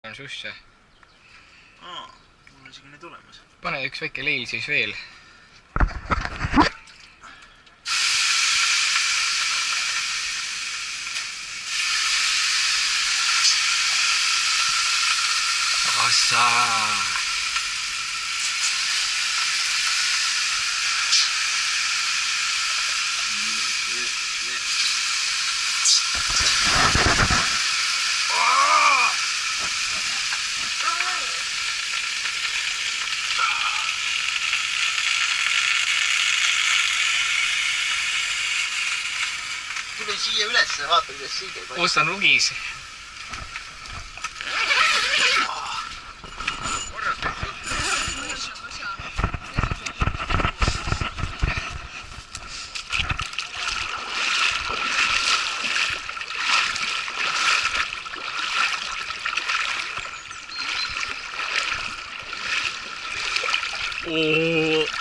on susse. Mul on isegi need olemas. Pane üks väike leil siis veel. Assa! Tule siia ülesse, vaata kuidas siin käib. Ostan rugis. Oh.